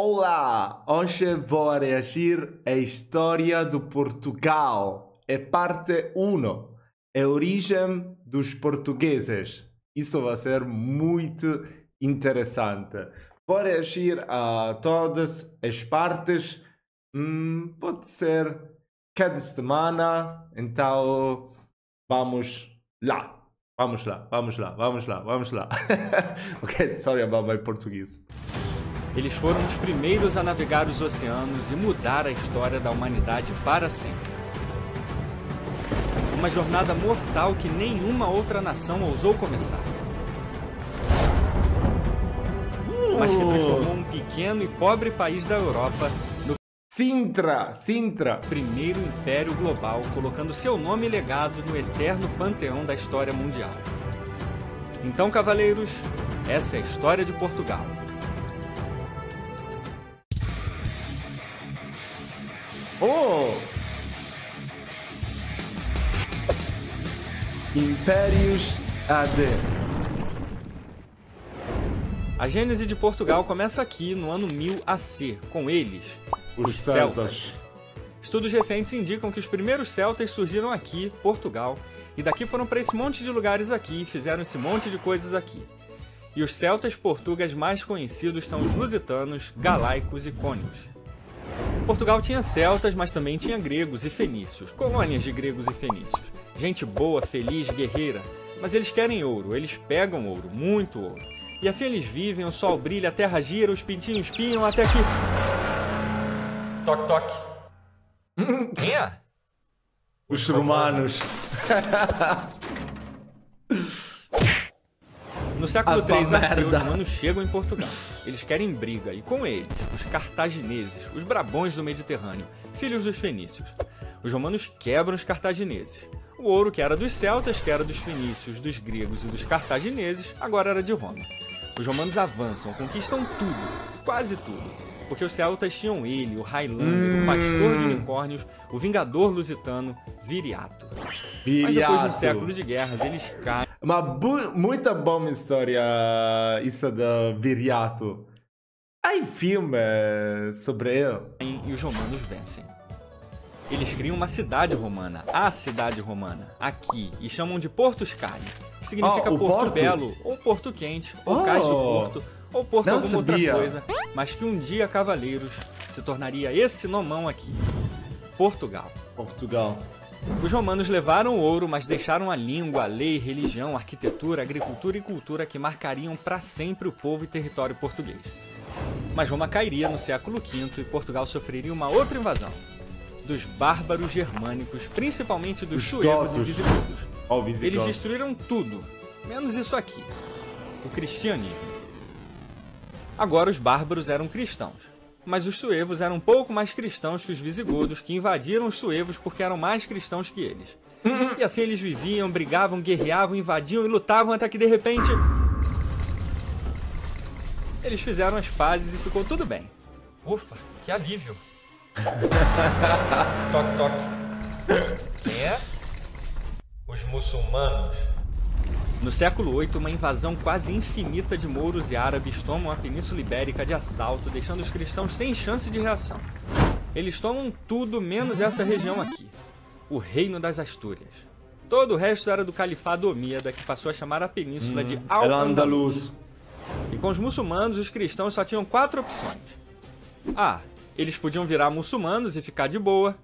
Olá, hoje vou reagir à história do Portugal. É parte 1, a origem dos portugueses. Isso vai ser muito interessante. Vou reagir a todas as partes, pode ser cada semana, então vamos lá. Vamos lá. Ok, sorry about my português. Eles foram os primeiros a navegar os oceanos e mudar a história da humanidade para sempre. Uma jornada mortal que nenhuma outra nação ousou começar. Mas que transformou um pequeno e pobre país da Europa no Sintra! primeiro império global, colocando seu nome e legado no eterno panteão da história mundial. Então, cavaleiros, essa é a história de Portugal. Impérios AD. A gênese de Portugal começa aqui no ano 1000 AC, com eles, os celtas. Estudos recentes indicam que os primeiros celtas surgiram aqui, Portugal, e daqui foram para esse monte de lugares aqui e fizeram esse monte de coisas aqui. E os celtas portugueses mais conhecidos são os lusitanos, galaicos e cônios. Portugal tinha celtas, mas também tinha gregos e fenícios, colônias de gregos e fenícios. Gente boa, feliz, guerreira, mas eles querem ouro, eles pegam ouro, muito ouro. E assim eles vivem, o sol brilha, a terra gira, os pintinhos piam, até que... Toque, toque. Quem é? Os romanos. No século III a.C., os romanos chegam em Portugal. Eles querem briga, e com eles, os cartagineses, os brabões do Mediterrâneo, filhos dos fenícios. Os romanos quebram os cartagineses. O ouro que era dos celtas, que era dos fenícios, dos gregos e dos cartagineses, agora era de Roma. Os romanos avançam, conquistam tudo, quase tudo. Porque os celtas tinham ele, o Highlander, o pastor de unicórnios, o vingador lusitano, Viriato. Mas depois de um século de guerras, eles caem. Uma muita boa história isso da Viriato. Há filme sobre ele. E os romanos vencem. Eles criam uma cidade romana, a cidade romana, aqui, e chamam de Portus Cali, que significa Porto Belo, ou Porto Quente, ou Cais do Porto, ou Porto alguma outra coisa, mas que um dia, cavaleiros, se tornaria esse nomão aqui, Portugal. Os romanos levaram o ouro, mas deixaram a língua, a lei, religião, arquitetura, agricultura e cultura que marcariam para sempre o povo e território português. Mas Roma cairia no século V e Portugal sofreria uma outra invasão, dos bárbaros germânicos, principalmente dos suevos e visigodos. Eles destruíram tudo, menos isso aqui, o cristianismo. Agora os bárbaros eram cristãos, mas os suevos eram um pouco mais cristãos que os visigodos, que invadiram os suevos porque eram mais cristãos que eles. E assim eles viviam, brigavam, guerreavam, invadiam e lutavam até que de repente... eles fizeram as pazes e ficou tudo bem. Ufa, que alívio. Toque, toque. Quem é? Os muçulmanos. No século VIII, uma invasão quase infinita de mouros e árabes tomam a Península Ibérica de assalto, deixando os cristãos sem chance de reação. Eles tomam tudo menos essa região aqui, o Reino das Astúrias. Todo o resto era do Califado Omíada, que passou a chamar a península de Al-Andalus. E com os muçulmanos, os cristãos só tinham 4 opções. A. Eles podiam virar muçulmanos e ficar de boa.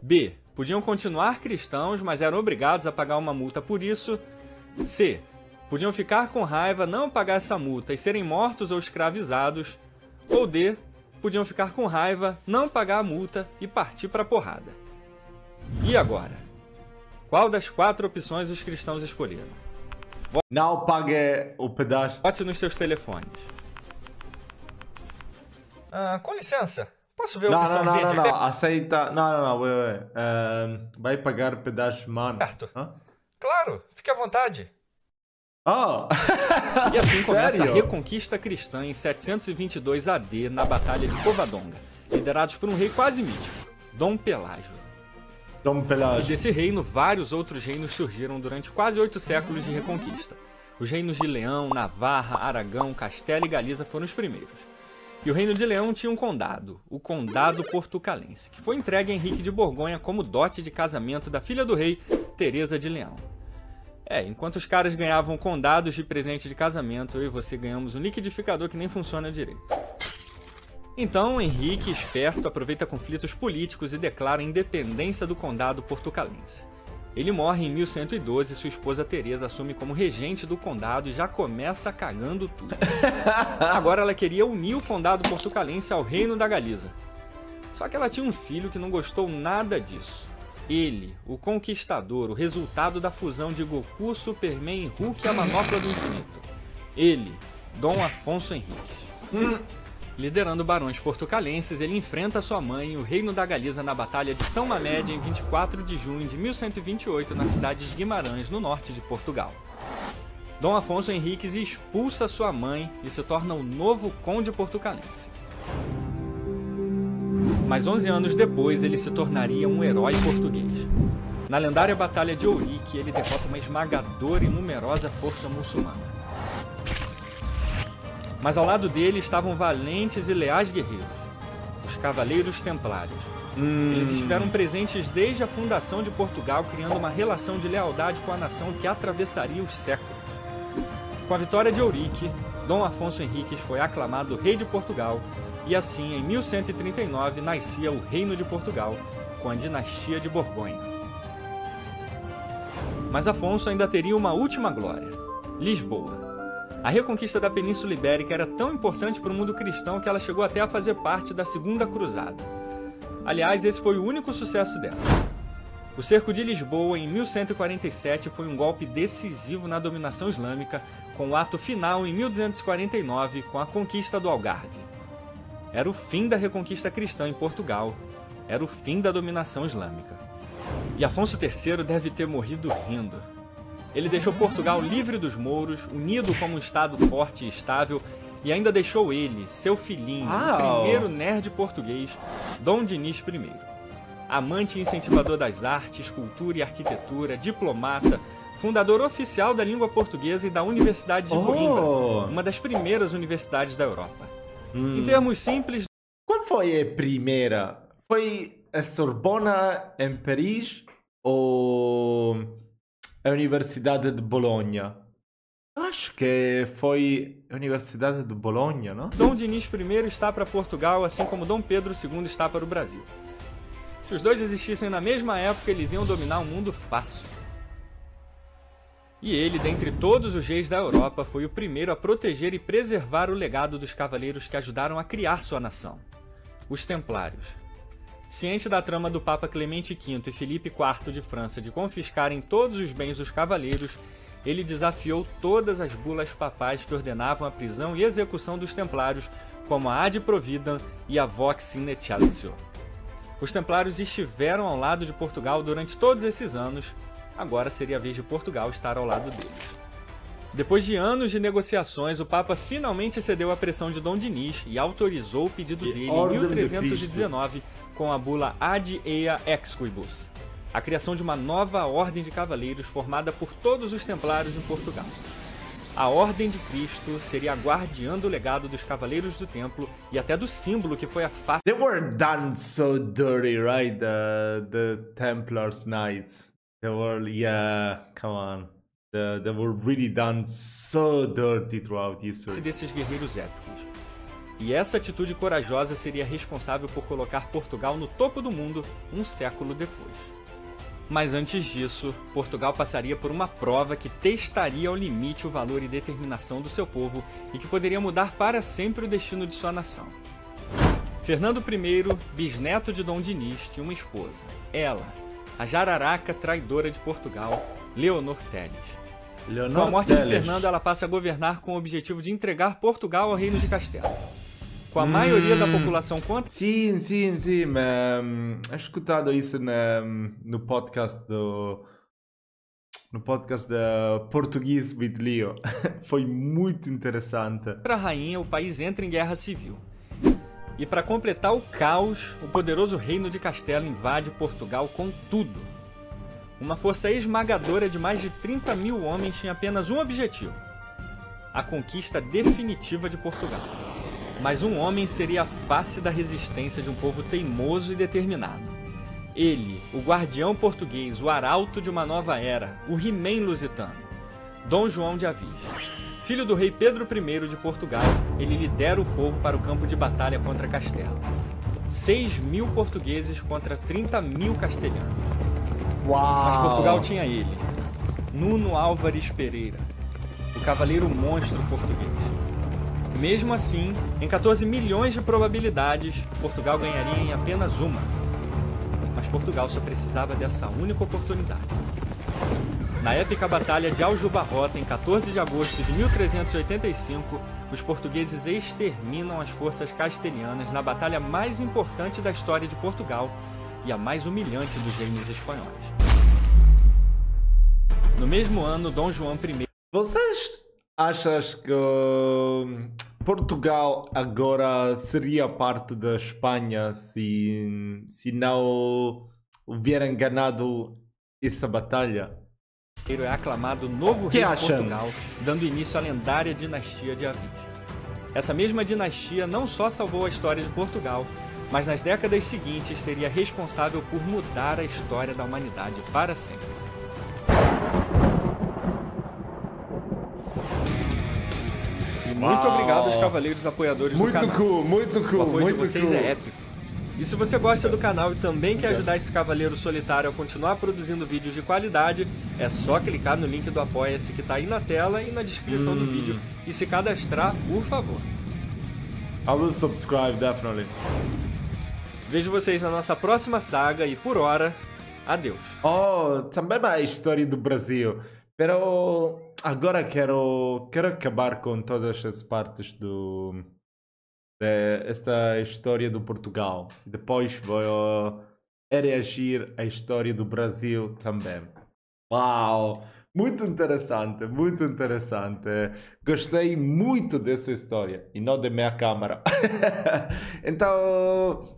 B. Podiam continuar cristãos, mas eram obrigados a pagar uma multa por isso. C. Podiam ficar com raiva, não pagar essa multa e serem mortos ou escravizados. Ou D. Podiam ficar com raiva, não pagar a multa e partir para a porrada. E agora? Qual das 4 opções os cristãos escolheram? Não pague o pedaço. Vote nos seus telefones. Com licença. Posso ver a opção verde? Não. Aceita. Não. Vai pagar pedaço de mano. Certo. Claro, fique à vontade. Oh! E assim começa a reconquista cristã em 722 AD na Batalha de Covadonga, liderados por um rei quase mítico, Dom Pelágio. E desse reino, vários outros reinos surgiram durante quase 8 séculos de reconquista. Os reinos de Leão, Navarra, Aragão, Castela e Galiza foram os primeiros. E o Reino de Leão tinha um condado, o Condado Portucalense, que foi entregue a Henrique de Borgonha como dote de casamento da filha do rei, Teresa de Leão. Enquanto os caras ganhavam condados de presente de casamento, eu e você ganhamos um liquidificador que nem funciona direito. Então, Henrique, esperto, aproveita conflitos políticos e declara a independência do Condado Portucalense. Ele morre em 1112 e sua esposa Teresa assume como regente do condado e já começa cagando tudo. Agora ela queria unir o Condado Portucalense ao Reino da Galiza. Só que ela tinha um filho que não gostou nada disso. Ele, o Conquistador, o resultado da fusão de Goku, Superman e Hulk e a Manopla do Infinito. Ele, Dom Afonso Henriques. Liderando barões portucalenses, ele enfrenta sua mãe e o Reino da Galiza na Batalha de São Mamédia em 24 de junho de 1128 na cidade de Guimarães, no norte de Portugal. Dom Afonso Henriques expulsa sua mãe e se torna o novo conde portucalense. Mas 11 anos depois, ele se tornaria um herói português. Na lendária Batalha de Ourique, ele derrota uma esmagadora e numerosa força muçulmana. Mas ao lado dele estavam valentes e leais guerreiros, os Cavaleiros Templários. Eles estiveram presentes desde a fundação de Portugal, criando uma relação de lealdade com a nação que atravessaria os séculos. Com a vitória de Ourique, Dom Afonso Henriques foi aclamado rei de Portugal, e assim, em 1139, nascia o Reino de Portugal, com a dinastia de Borgonha. Mas Afonso ainda teria uma última glória: Lisboa. A reconquista da Península Ibérica era tão importante para o mundo cristão que ela chegou até a fazer parte da Segunda Cruzada. Aliás, esse foi o único sucesso dela. O cerco de Lisboa, em 1147, foi um golpe decisivo na dominação islâmica, com o ato final em 1249, com a conquista do Algarve. Era o fim da reconquista cristã em Portugal, era o fim da dominação islâmica. E Afonso III deve ter morrido rindo. Ele deixou Portugal livre dos mouros, unido como um estado forte e estável, e ainda deixou ele, seu filhinho, o primeiro nerd português, Dom Dinis I. Amante e incentivador das artes, cultura e arquitetura, diplomata, fundador oficial da língua portuguesa e da Universidade de Coimbra, uma das primeiras universidades da Europa. Em termos simples... Qual foi a primeira? Foi a Sorbona em Paris ou a Universidade de Bolonha? Acho que foi a Universidade de Bolonha, não? Dom Dinis I está para Portugal, assim como Dom Pedro II está para o Brasil. Se os dois existissem na mesma época, eles iam dominar o mundo fácil. E ele, dentre todos os reis da Europa, foi o primeiro a proteger e preservar o legado dos cavaleiros que ajudaram a criar sua nação, os Templários. Ciente da trama do Papa Clemente V e Filipe IV de França de confiscarem todos os bens dos cavaleiros, ele desafiou todas as bulas papais que ordenavam a prisão e execução dos Templários, como a Ad Providam e a Vox in Excelsior. Os Templários estiveram ao lado de Portugal durante todos esses anos. Agora seria a vez de Portugal estar ao lado deles. Depois de anos de negociações, o Papa finalmente cedeu à pressão de Dom Dinis e autorizou o pedido dele em 1319 com a bula Ad Ea Exquibus, a criação de uma nova ordem de cavaleiros formada por todos os templários em Portugal. A Ordem de Cristo seria a guardiã do legado dos Cavaleiros do Templo e até do símbolo que foi a face... They were done so dirty, right? The Templars Knights. They were, yeah, come on. They were really done so dirty throughout history. ...desses guerreiros épicos. E essa atitude corajosa seria responsável por colocar Portugal no topo do mundo um século depois. Mas antes disso, Portugal passaria por uma prova que testaria ao limite o valor e determinação do seu povo e que poderia mudar para sempre o destino de sua nação. Fernando I, bisneto de Dom Dinis, tinha uma esposa. Ela, a jararaca traidora de Portugal, Leonor Teles. Com a morte de Fernando, ela passa a governar com o objetivo de entregar Portugal ao Reino de Castelo. Com a maioria da população contra... Sim. Acho escutado isso no podcast da Português with Leo. Foi muito interessante. Para a rainha, o país entra em guerra civil. E para completar o caos, o poderoso Reino de Castelo invade Portugal com tudo. Uma força esmagadora de mais de 30 mil homens tinha apenas um objetivo: a conquista definitiva de Portugal. Mas um homem seria a face da resistência de um povo teimoso e determinado. Ele, o guardião português, o arauto de uma nova era, o He-Man lusitano, Dom João de Avis. Filho do rei Pedro I de Portugal, ele lidera o povo para o campo de batalha contra Castela. 6.000 portugueses contra 30.000 castelhanos. Uau! Mas Portugal tinha ele, Nuno Álvares Pereira, o cavaleiro monstro português. Mesmo assim, em 14 milhões de probabilidades, Portugal ganharia em apenas uma. Mas Portugal só precisava dessa única oportunidade. Na épica Batalha de Aljubarrota, em 14 de agosto de 1385, os portugueses exterminam as forças castelhanas na batalha mais importante da história de Portugal e a mais humilhante dos reinos espanhóis. No mesmo ano, Dom João I... Vocês acham que Portugal agora seria parte da Espanha se não houver ganado essa batalha? É aclamado novo rei de Portugal, dando início à lendária dinastia de Avis. Essa mesma dinastia não só salvou a história de Portugal, mas nas décadas seguintes seria responsável por mudar a história da humanidade para sempre. E muito obrigado aos cavaleiros apoiadores do canal. Muito cool. O apoio muito de vocês é épico. E se você gosta do canal e também quer ajudar esse cavaleiro solitário a continuar produzindo vídeos de qualidade, é só clicar no link do Apoia-se que está aí na tela e na descrição do vídeo e se cadastrar, por favor. I will subscribe, definitely. Vejo vocês na nossa próxima saga e, por hora, adeus. Oh, também a história do Brasil. Pero agora quero acabar com todas as partes esta história do Portugal. Depois vou reagir à história do Brasil também. Uau! Muito interessante, muito interessante. Gostei muito dessa história e não da minha câmera. Então,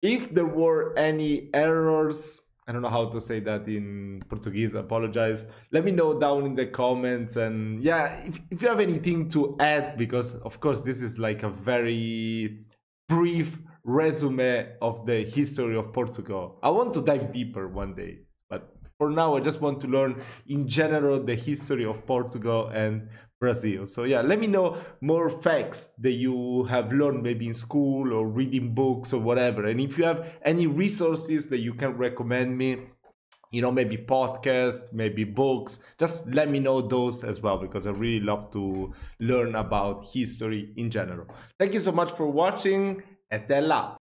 if there were any errors, I don't know how to say that in Portuguese, I apologize. Let me know down in the comments, and yeah, if you have anything to add, because of course this is like a very brief resume of the history of Portugal. I want to dive deeper one day, but for now I just want to learn in general the history of Portugal and Brazil. So yeah, let me know more facts that you have learned maybe in school or reading books or whatever. And if you have any resources that you can recommend me, you know, maybe podcasts, maybe books, just let me know those as well, because I really love to learn about history in general. Thank you so much for watching. Até lá!